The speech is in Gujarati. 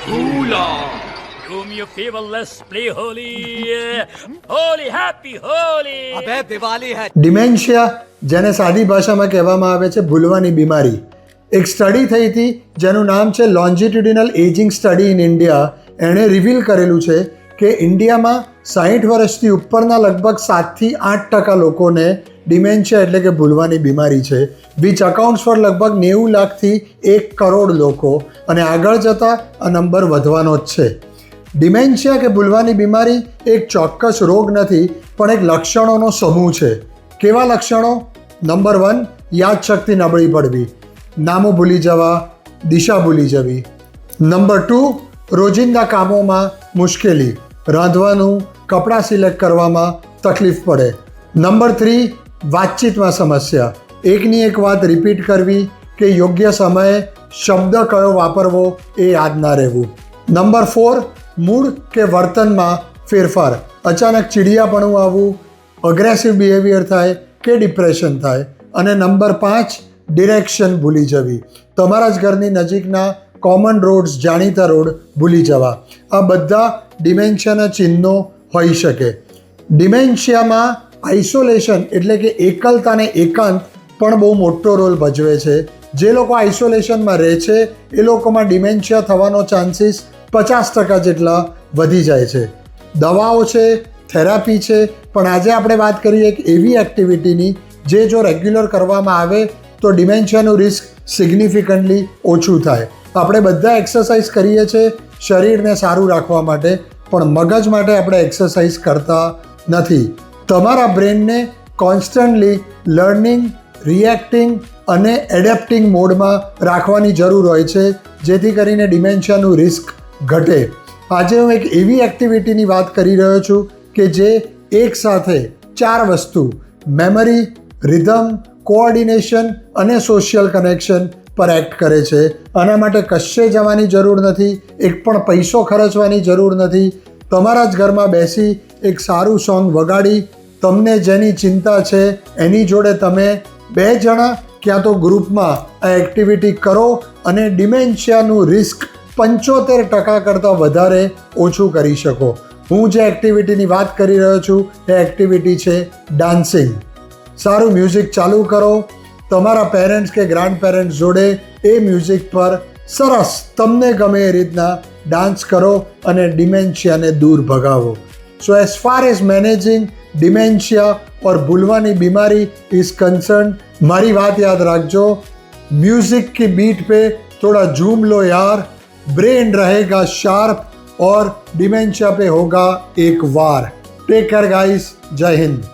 Hula. Do me a favor, let's play Holi. Holi, happy Holi. अबे दिवाली है. ડિમેન્શિયા, જેને સાદી ભાષામાં કહેવામાં આવે છે ભૂલવાની બીમારી, એક સ્ટડી થઈ હતી જેનું નામ છે લોન્જિટ્યુડિનલ એજિંગ સ્ટડી ઇન ઇન્ડિયા. એણે રિવીલ કરેલું છે કે ઇન્ડિયામાં 60 વર્ષથી ઉપરના લગભગ 7-8% લોકોને ડિમેન્શિયા એટલે કે ભૂલવાની બીમારી છે, વિચ અકાઉન્ટ્સ ફોર લગભગ 90 લાખથી 1 કરોડ લોકો, અને આગળ જતાં આ નંબર વધવાનો જ છે. ડિમેન્શિયા કે ભૂલવાની બીમારી એક ચોક્કસ રોગ નથી, પણ એક લક્ષણોનો સમૂહ છે. કેવા લક્ષણો? નંબર 1, યાદશક્તિ નબળી પડવી, નામો ભૂલી જવા, દિશા ભૂલી જવી. નંબર 2, રોજિંદા કામોમાં મુશ્કેલી, રાંધવાનું, કપડાં સિલેક્ટ કરવામાં તકલીફ પડે. નંબર 3, વાતચીતમાં સમસ્યા, એકની એક વાત રિપીટ કરવી કે યોગ્ય સમયે શબ્દ કયો વાપરવો એ યાદ ના રહેવું. નંબર 4, મૂડ કે વર્તનમાં ફેરફાર, અચાનક ચીડિયાપણું આવવું, અગ્રેસિવ બિહેવિયર થાય કે ડિપ્રેશન થાય. અને નંબર 5, ડિરેક્શન ભૂલી જવી, તમારા જ ઘરની નજીકના કોમન રોડ્સ, જાણીતા રોડ ભૂલી જવા. આ બધા ડિમેન્શિયાના ચિહ્નો હોઈ શકે. ડિમેન્શિયામાં આઇસોલેશન એટલે કે એકલતા અને એકાંત પણ બહુ મોટો રોલ ભજવે છે. જે લોકો આઇસોલેશનમાં રહે છે એ લોકોમાં ડિમેન્શિયા થવાનો ચાન્સીસ 50% જેટલા વધી જાય છે. દવાઓ છે, થેરાપી છે, પણ આજે આપણે વાત કરીએ એક એવી એક્ટિવિટીની જે જો રેગ્યુલર કરવામાં આવે તો ડિમેન્શિયાનું રિસ્ક સિગ્નિફિકન્ટલી ઓછું થાય. આપણે બધા એક્સરસાઇઝ કરીએ છીએ શરીરને સારું રાખવા માટે, પણ મગજ માટે આપણે એક્સરસાઇઝ કરતા નથી. તમારા બ્રેનને કોન્સ્ટન્ટલી લર્નિંગ, રિએક્ટિંગ અને એડેપ્ટિંગ મોડમાં રાખવાની જરૂર હોય છે, જેથી કરીને ડિમેન્શિયાનું રિસ્ક ઘટે. આજે હું એક એવી એક્ટિવિટીની વાત કરી રહ્યો છું કે જે એકસાથે 4 વસ્તુ મેમરી, રિધમ, કોઓર્ડિનેશન અને સોશિયલ કનેક્શન પર એક્ટ કરે છે. આના માટે કશે જવાની જરૂર નથી, એક પણ પૈસો ખર્ચવાની જરૂર નથી. તમારા જ ઘરમાં બેસી એક સારું સોંગ વગાડી તમને જેની ચિંતા છે એની જોડે તમે 2 જણા ક્યાં તો ગ્રુપમાં આ એક્ટિવિટી કરો અને ડિમેન્શિયાનું રિસ્ક 75% કરતાં વધારે ઓછું કરી શકો. હું જે એક્ટિવિટીની વાત કરી રહ્યો છું એ એક્ટિવિટી છે ડાન્સિંગ. સારું મ્યુઝિક ચાલુ કરો, તમારા પેરેન્ટ્સ કે ગ્રાન્ડ પેરેન્ટ્સ જોડે એ મ્યુઝિક પર સરસ તમને ગમે એ રીતના ડાન્સ કરો અને ડિમેન્શિયાને દૂર ભગાવો. So as far as managing dementia और भूलवानी बीमारी इज कंसर्न, मारी बात याद रखो, म्यूजिक की बीट पे थोड़ा झूम लो यार, ब्रेन रहेगा शार्प और डिमेंशिया पे होगा एक वार. टेक केयर गाइस, जय हिंद.